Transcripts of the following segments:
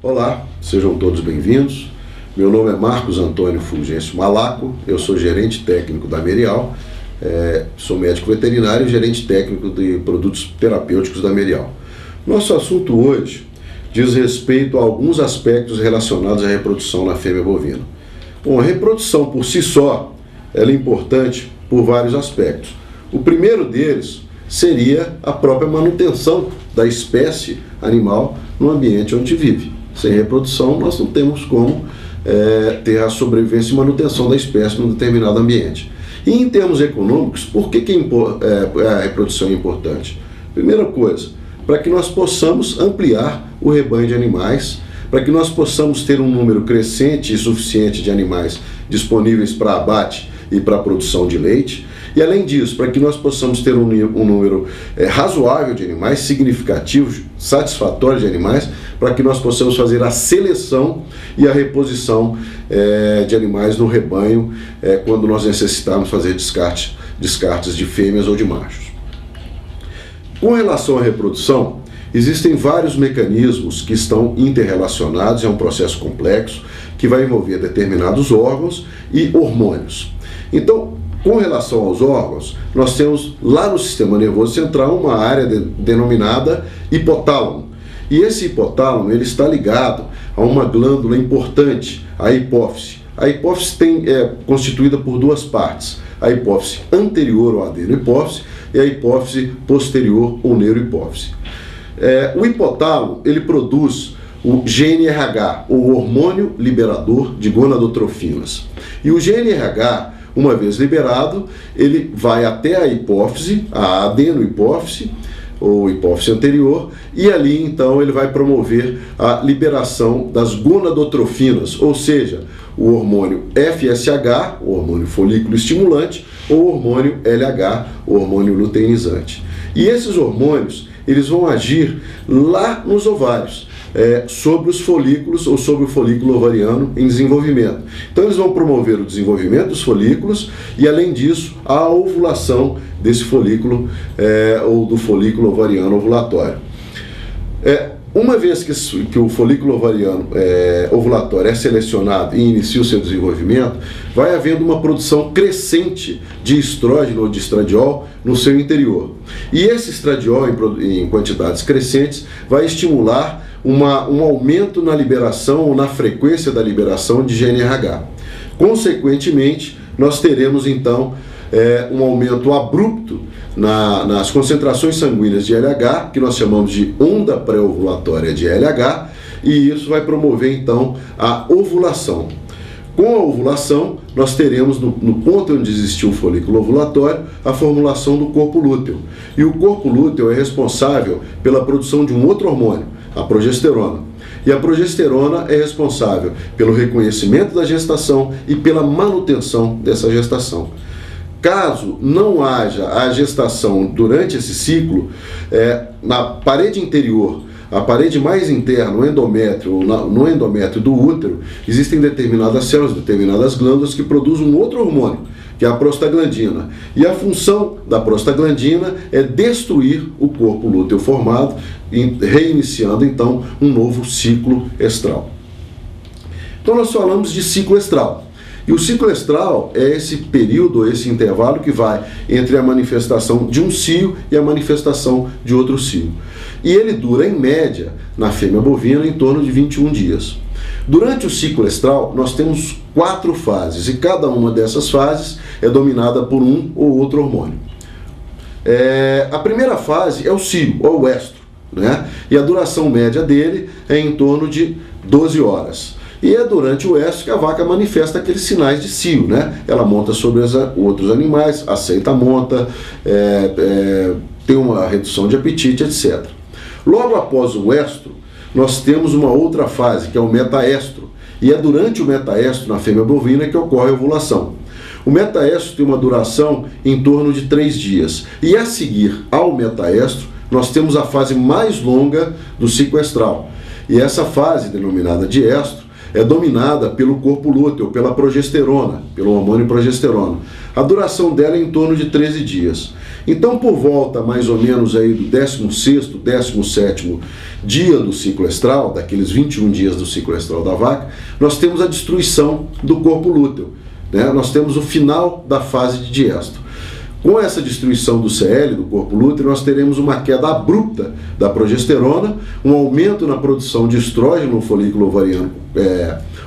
Olá, sejam todos bem-vindos. Meu nome é Marcos Antônio Fulgêncio Malaco, eu sou gerente técnico da Merial, sou médico veterinário e gerente técnico de produtos terapêuticos da Merial. Nosso assunto hoje diz respeito a alguns aspectos relacionados à reprodução na fêmea bovina. Bom, a reprodução por si só ela é importante por vários aspectos. O primeiro deles seria a própria manutenção da espécie animal no ambiente onde vive. Sem reprodução, nós não temos como ter a sobrevivência e manutenção da espécie num determinado ambiente. E em termos econômicos, por que a reprodução é importante? Primeira coisa, para que nós possamos ampliar o rebanho de animais, para que nós possamos ter um número crescente e suficiente de animais disponíveis para abate e para a produção de leite. E além disso, para que nós possamos ter um número razoável de animais, significativo, satisfatório de animais, para que nós possamos fazer a seleção e a reposição de animais no rebanho quando nós necessitarmos fazer descartes de fêmeas ou de machos. Com relação à reprodução, existem vários mecanismos que estão interrelacionados, é um processo complexo que vai envolver determinados órgãos e hormônios. Então, com relação aos órgãos, nós temos lá no sistema nervoso central uma área denominada hipotálamo. E esse hipotálamo ele está ligado a uma glândula importante, a hipófise. A hipófise é constituída por duas partes, a hipófise anterior ou adenohipófise e a hipófise posterior ou neurohipófise. O hipotálamo ele produz o GnRH, o hormônio liberador de gonadotrofinas. E o GnRH, uma vez liberado, ele vai até a hipófise, a adenohipófise, ou hipófise anterior, e ali então ele vai promover a liberação das gonadotrofinas, ou seja, o hormônio FSH, o hormônio folículo estimulante, ou o hormônio LH, o hormônio luteinizante. E esses hormônios, eles vão agir lá nos ovários, sobre os folículos ou sobre o folículo ovariano em desenvolvimento. Então eles vão promover o desenvolvimento dos folículos e, além disso, a ovulação desse folículo ou do folículo ovariano ovulatório. Uma vez que o folículo ovariano ovulatório é selecionado e inicia o seu desenvolvimento, vai havendo uma produção crescente de estrógeno ou de estradiol no seu interior. E esse estradiol, em quantidades crescentes, vai estimular um aumento na liberação ou na frequência da liberação de GnRH. Consequentemente, nós teremos então um aumento abrupto nas concentrações sanguíneas de LH, que nós chamamos de onda pré-ovulatória de LH, e isso vai promover então a ovulação. Com a ovulação, nós teremos no ponto onde existiu o folículo ovulatório, a formulação do corpo lúteo. E o corpo lúteo é responsável pela produção de um outro hormônio, a progesterona. E a progesterona é responsável pelo reconhecimento da gestação e pela manutenção dessa gestação. Caso não haja a gestação durante esse ciclo, na parede interior, a parede mais interna, no endométrio do útero, existem determinadas células, determinadas glândulas que produzem um outro hormônio, que é a prostaglandina. E a função da prostaglandina é destruir o corpo lúteo formado, reiniciando então um novo ciclo estral. Então nós falamos de ciclo estral. E o ciclo estral é esse período, esse intervalo que vai entre a manifestação de um cio e a manifestação de outro cio. E ele dura, em média, na fêmea bovina, em torno de 21 dias. Durante o ciclo estral, nós temos 4 fases, e cada uma dessas fases é dominada por um ou outro hormônio. A primeira fase é o cio, ou o estro, né? E a duração média dele é em torno de 12 horas. E é durante o estro que a vaca manifesta aqueles sinais de cio, né? Ela monta sobre os outros animais, aceita a monta, tem uma redução de apetite, etc. Logo após o estro, nós temos uma outra fase, que é o metaestro. E é durante o metaestro, na fêmea bovina, que ocorre a ovulação. O metaestro tem uma duração em torno de 3 dias. E a seguir ao metaestro, nós temos a fase mais longa do ciclo estral. E essa fase, denominada de estro, é dominada pelo corpo lúteo, pela progesterona, pelo hormônio progesterona. A duração dela é em torno de 13 dias. Então, por volta mais ou menos aí do 16º, 17º dia do ciclo estral, daqueles 21 dias do ciclo estral da vaca, nós temos a destruição do corpo lúteo, né? Nós temos o final da fase de diéstro. Com essa destruição do CL, do corpo lúteo, nós teremos uma queda abrupta da progesterona, um aumento na produção de estrógeno no folículo ovariano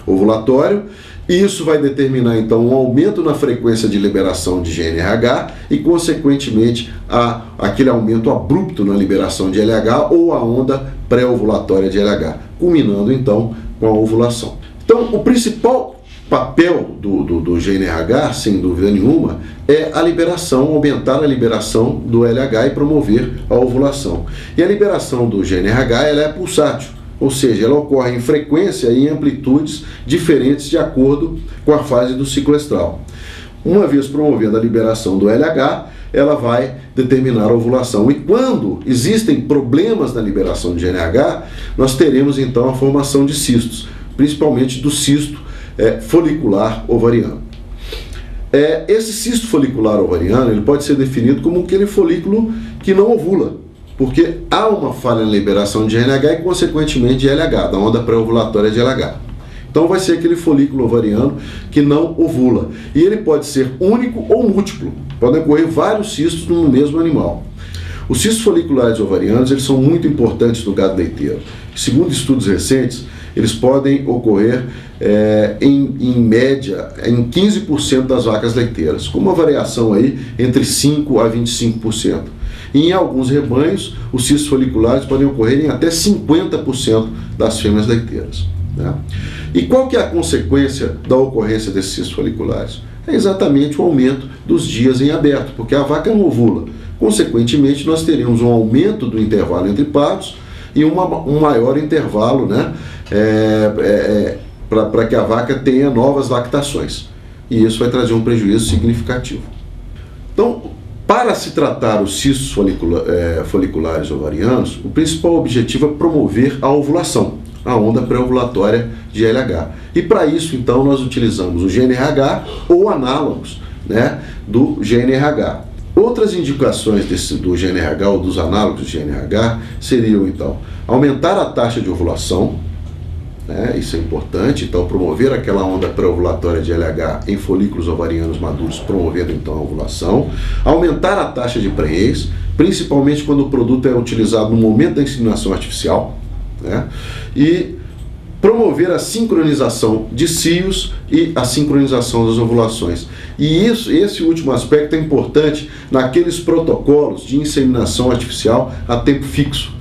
ovulatório, e isso vai determinar, então, um aumento na frequência de liberação de GnRH e, consequentemente, aquele aumento abrupto na liberação de LH ou a onda pré-ovulatória de LH, culminando, então, com a ovulação. Então, o principal papel do GnRH, sem dúvida nenhuma, é a liberação, aumentar a liberação do LH e promover a ovulação. E a liberação do GnRH, ela é pulsátil. Ou seja, ela ocorre em frequência e em amplitudes diferentes de acordo com a fase do ciclo estral. Uma vez promovendo a liberação do LH, ela vai determinar a ovulação. E quando existem problemas na liberação de GnRH, nós teremos então a formação de cistos, principalmente do cisto folicular ovariano. Esse cisto folicular ovariano ele pode ser definido como aquele folículo que não ovula, porque há uma falha na liberação de GnRH e, consequentemente, de LH, da onda pré-ovulatória de LH. Então, vai ser aquele folículo ovariano que não ovula. E ele pode ser único ou múltiplo. Podem ocorrer vários cistos no mesmo animal. Os cistos foliculares ovarianos eles são muito importantes no gado leiteiro. Segundo estudos recentes, eles podem ocorrer em média em 15% das vacas leiteiras, com uma variação aí entre 5% a 25%. E em alguns rebanhos, os cistos foliculares podem ocorrer em até 50% das fêmeas leiteiras, né? E qual que é a consequência da ocorrência desses cistos foliculares? É exatamente o aumento dos dias em aberto, porque a vaca não ovula. Consequentemente, nós teríamos um aumento do intervalo entre partos e um maior intervalo, né, para que a vaca tenha novas lactações. E isso vai trazer um prejuízo significativo. Então, para se tratar os cistos foliculares ovarianos, o principal objetivo é promover a ovulação, a onda pré-ovulatória de LH. E para isso, então, nós utilizamos o GnRH ou análogos, né, do GnRH. Outras indicações do GnRH ou dos análogos do GnRH seriam, então, aumentar a taxa de ovulação, né, isso é importante, então promover aquela onda pré-ovulatória de LH em folículos ovarianos maduros, promovendo então a ovulação, aumentar a taxa de prenhez, principalmente quando o produto é utilizado no momento da inseminação artificial, né, e promover a sincronização de cios e a sincronização das ovulações. E esse último aspecto é importante naqueles protocolos de inseminação artificial a tempo fixo,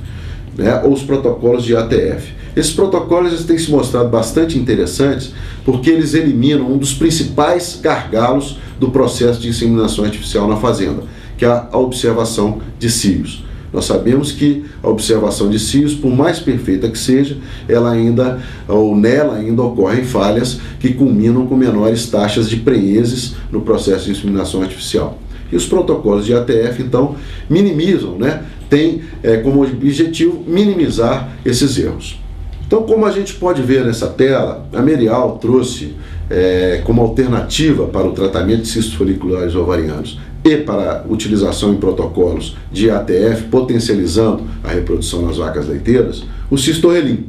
né, ou os protocolos de ATF. Esses protocolos têm se mostrado bastante interessantes porque eles eliminam um dos principais gargalos do processo de inseminação artificial na fazenda, que é a observação de cios. Nós sabemos que a observação de cios, por mais perfeita que seja, nela ainda ocorrem falhas que culminam com menores taxas de prenhezes no processo de inseminação artificial. E os protocolos de ATF, então, minimizam, né? Tem como objetivo minimizar esses erros. Então, como a gente pode ver nessa tela, a Merial trouxe como alternativa para o tratamento de cistos foliculares ovarianos e para utilização em protocolos de ATF, potencializando a reprodução nas vacas leiteiras, o Cistorelin.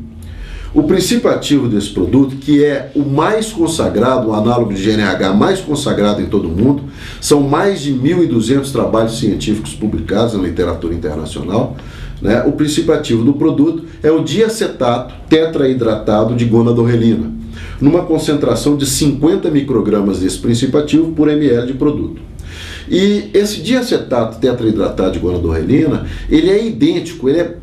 O princípio ativo desse produto, que é o mais consagrado, o análogo de GnRH mais consagrado em todo o mundo, são mais de 1.200 trabalhos científicos publicados na literatura internacional, né? O princípio ativo do produto é o diacetato tetraidratado de gonadorrelina, numa concentração de 50 microgramas desse princípio ativo por ml de produto. E esse diacetato tetraidratado de gonadorrelina, ele é idêntico, ele é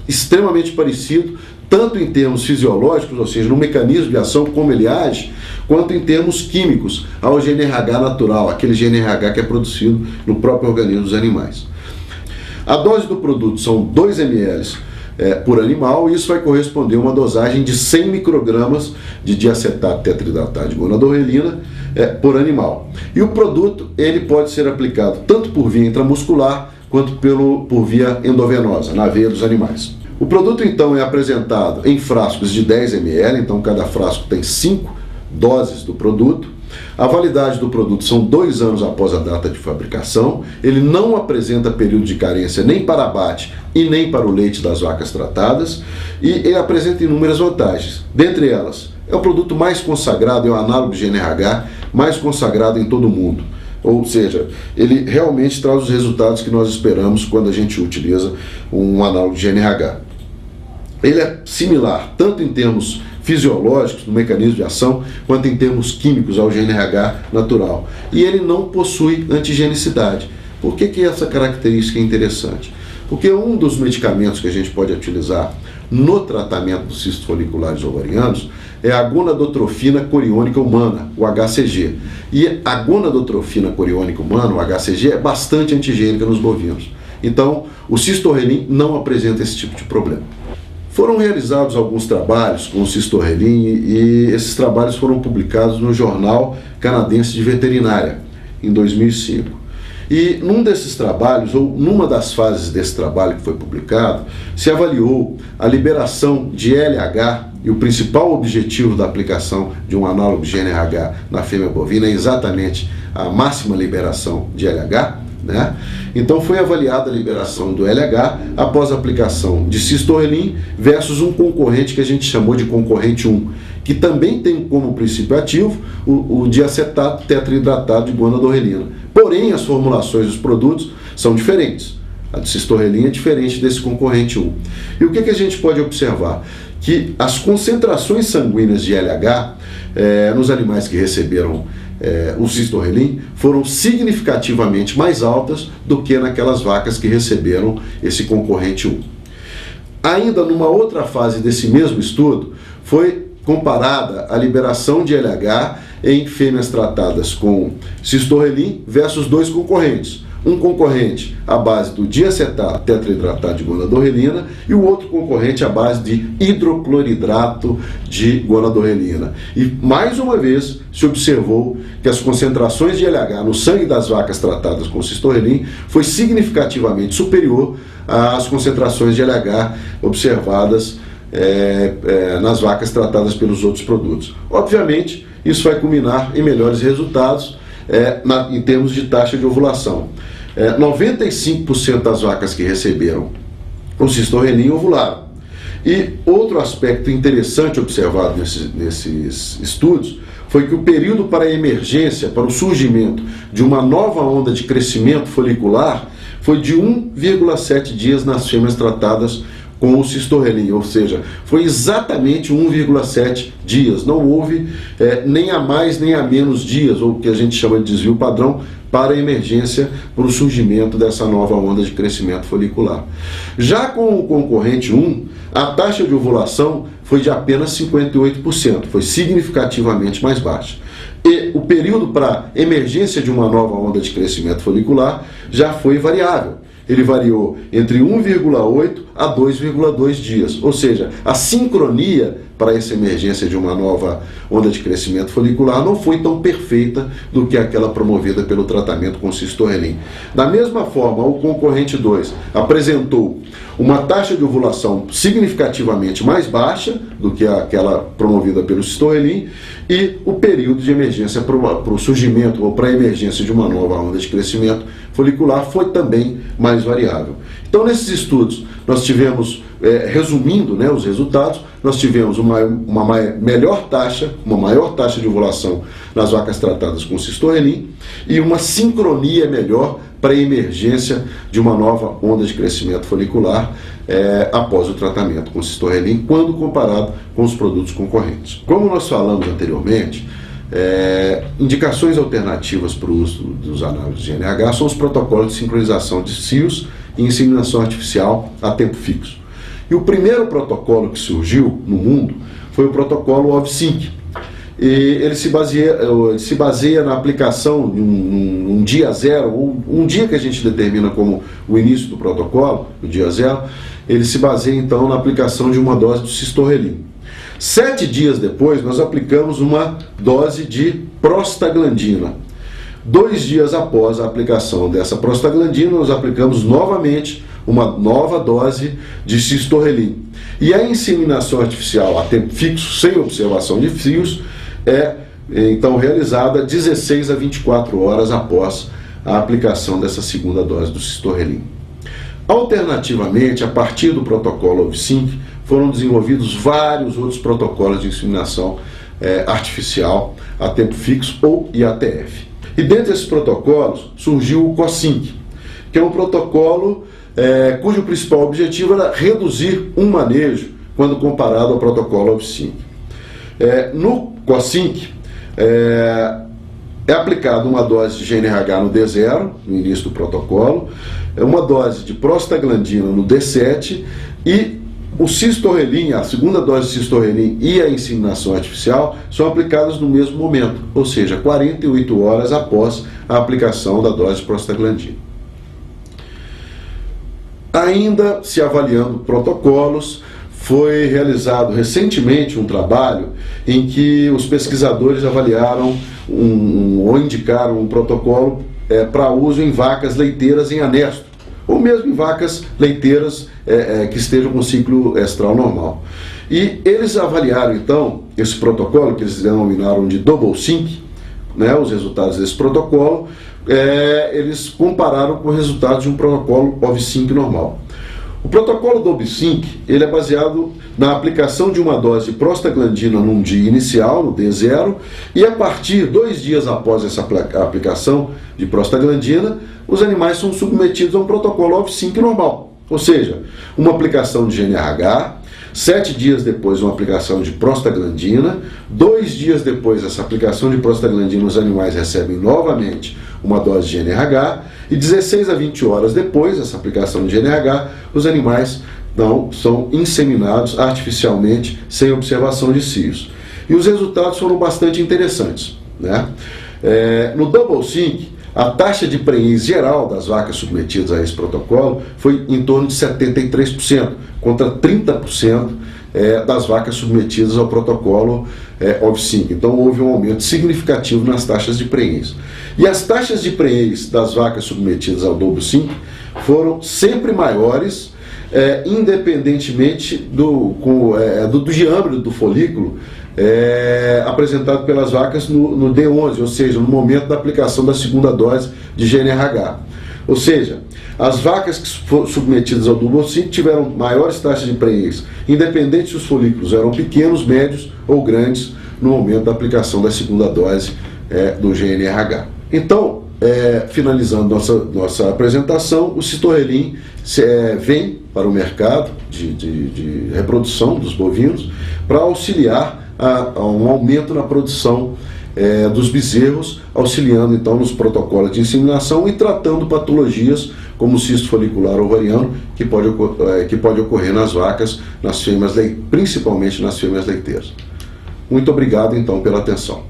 extremamente parecido, tanto em termos fisiológicos, ou seja, no mecanismo de ação, como ele age, quanto em termos químicos, ao GnRH natural, aquele GnRH que é produzido no próprio organismo dos animais. A dose do produto são 2 ml por animal, e isso vai corresponder a uma dosagem de 100 microgramas de diacetato tetraidratado de gonadorrelina por animal. E o produto ele pode ser aplicado tanto por via intramuscular quanto por via endovenosa, na veia dos animais. O produto então é apresentado em frascos de 10 ml, então cada frasco tem 5 doses do produto. A validade do produto são 2 anos após a data de fabricação. Ele não apresenta período de carência nem para abate e nem para o leite das vacas tratadas, e ele apresenta inúmeras vantagens. Dentre elas, é o produto mais consagrado, é o análogo de GNRH mais consagrado em todo o mundo. Ou seja, ele realmente traz os resultados que nós esperamos quando a gente utiliza um análogo de GNRH. Ele é similar tanto em termos fisiológicos, no mecanismo de ação, quanto em termos químicos ao GNRH natural. E ele não possui antigenicidade. Por que essa característica é interessante? Porque um dos medicamentos que a gente pode utilizar no tratamento dos cistos foliculares ovarianos é a gonadotrofina coriônica humana, o HCG. E a gonadotrofina coriônica humana, o HCG, é bastante antigênica nos bovinos. Então, o Cistorelin não apresenta esse tipo de problema. Foram realizados alguns trabalhos com o Cistorelin e esses trabalhos foram publicados no Jornal Canadense de Veterinária, em 2005. E num desses trabalhos, ou numa das fases desse trabalho que foi publicado, se avaliou a liberação de LH, e o principal objetivo da aplicação de um análogo de GNRH na fêmea bovina é exatamente a máxima liberação de LH, né? Então foi avaliada a liberação do LH após a aplicação de Cistorelin versus um concorrente que a gente chamou de concorrente 1, que também tem como princípio ativo o diacetato tetraidratado de gonadorelina. Porém, as formulações dos produtos são diferentes. A de Cistorelin é diferente desse concorrente 1. E o que a gente pode observar? Que as concentrações sanguíneas de LH nos animais que receberam o Cistorelin foram significativamente mais altas do que naquelas vacas que receberam esse concorrente 1. Ainda numa outra fase desse mesmo estudo, foi comparada a liberação de LH em fêmeas tratadas com Cistorelin versus 2 concorrentes. Um concorrente à base do diacetato tetraidratado de gonadorelina e o outro concorrente à base de hidrocloridrato de gonadorelina. E mais uma vez se observou que as concentrações de LH no sangue das vacas tratadas com Cistorelin foi significativamente superior às concentrações de LH observadas nas vacas tratadas pelos outros produtos. Obviamente, isso vai culminar em melhores resultados em termos de taxa de ovulação. 95% das vacas que receberam o Cistorelin ovularam. E outro aspecto interessante observado nesses estudos foi que o período para a emergência, para o surgimento de uma nova onda de crescimento folicular foi de 1,7 dias nas fêmeas tratadas com o Cistorelin, ou seja, foi exatamente 1,7 dias, não houve nem a mais nem a menos dias, ou o que a gente chama de desvio padrão, para a emergência, para o surgimento dessa nova onda de crescimento folicular. Já com o concorrente 1, a taxa de ovulação foi de apenas 58%, foi significativamente mais baixa. E o período para emergência de uma nova onda de crescimento folicular já foi variável. Ele variou entre 1,8 a 2,2 dias, ou seja, a sincronia para essa emergência de uma nova onda de crescimento folicular não foi tão perfeita do que aquela promovida pelo tratamento com Cistorelin. Da mesma forma, o concorrente 2 apresentou uma taxa de ovulação significativamente mais baixa do que aquela promovida pelo Cistorelin e o período de emergência para o surgimento ou para a emergência de uma nova onda de crescimento folicular foi também mais variável. Então, nesses estudos, nós tivemos, resumindo os resultados, nós tivemos uma maior taxa de ovulação nas vacas tratadas com Cistorelin e uma sincronia melhor para a emergência de uma nova onda de crescimento folicular após o tratamento com Cistorelin, quando comparado com os produtos concorrentes. Como nós falamos anteriormente, indicações alternativas para o uso dos análogos de GNRH são os protocolos de sincronização de cios e inseminação artificial a tempo fixo. E o primeiro protocolo que surgiu no mundo foi o protocolo OVSync. E ele se baseia na aplicação de um dia zero, ou um dia que a gente determina como o início do protocolo, o dia zero, ele se baseia então na aplicação de uma dose de Cistorelin. 7 dias depois, nós aplicamos uma dose de prostaglandina. 2 dias após a aplicação dessa prostaglandina, nós aplicamos novamente uma nova dose de cistorelin. E a inseminação artificial a tempo fixo, sem observação de fios, é então realizada 16 a 24 horas após a aplicação dessa segunda dose do cistorelin. Alternativamente, a partir do protocolo OV-Sync, foram desenvolvidos vários outros protocolos de inseminação artificial a tempo fixo ou IATF. E dentre esses protocolos surgiu o COSYNC, que é um protocolo cujo principal objetivo era reduzir um manejo quando comparado ao protocolo OV-Sync. No COSYNC é aplicada uma dose de GNRH no D0, no início do protocolo, uma dose de prostaglandina no D7 e o cistorelin, a segunda dose de cistorelin e a inseminação artificial são aplicadas no mesmo momento, ou seja, 48 horas após a aplicação da dose de prostaglandina. Ainda se avaliando protocolos, foi realizado recentemente um trabalho em que os pesquisadores avaliaram ou indicaram um protocolo para uso em vacas leiteiras em anesto, ou mesmo em vacas leiteiras que estejam com ciclo estral normal. E eles avaliaram então esse protocolo, que eles denominaram de Double Sync, os resultados desse protocolo, eles compararam com os resultados de um protocolo OV-Sync normal. O protocolo do OV-Sync, ele é baseado na aplicação de uma dose de prostaglandina num dia inicial, no D0, e a partir 2 dias após essa aplicação de prostaglandina, os animais são submetidos a um protocolo OV-Sync normal, ou seja, uma aplicação de GNRH, 7 dias depois uma aplicação de prostaglandina, 2 dias depois dessa aplicação de prostaglandina os animais recebem novamente uma dose de GNRH e 16 a 20 horas depois dessa aplicação de GNRH os animais são inseminados artificialmente sem observação de cios. E os resultados foram bastante interessantes, no Double Sync, a taxa de prenhez geral das vacas submetidas a esse protocolo foi em torno de 73%, contra 30% das vacas submetidas ao protocolo OV-Sync. Então houve um aumento significativo nas taxas de prenhez. E as taxas de prenhez das vacas submetidas ao Double Sync foram sempre maiores, independentemente do diâmetro do folículo apresentado pelas vacas no D11, ou seja, no momento da aplicação da segunda dose de GNRH. Ou seja, as vacas que foram submetidas ao Double Sync tiveram maiores taxas de prenhez, independente se os folículos eram pequenos, médios ou grandes, no momento da aplicação da segunda dose do GNRH. Então, finalizando nossa apresentação, o cistorelin vem para o mercado de reprodução dos bovinos para auxiliar a um aumento na produção dos bezerros, auxiliando então nos protocolos de inseminação e tratando patologias como o cisto folicular ovariano, que pode ocorrer nas vacas, nas fêmeas, principalmente nas fêmeas leiteiras. Muito obrigado então pela atenção.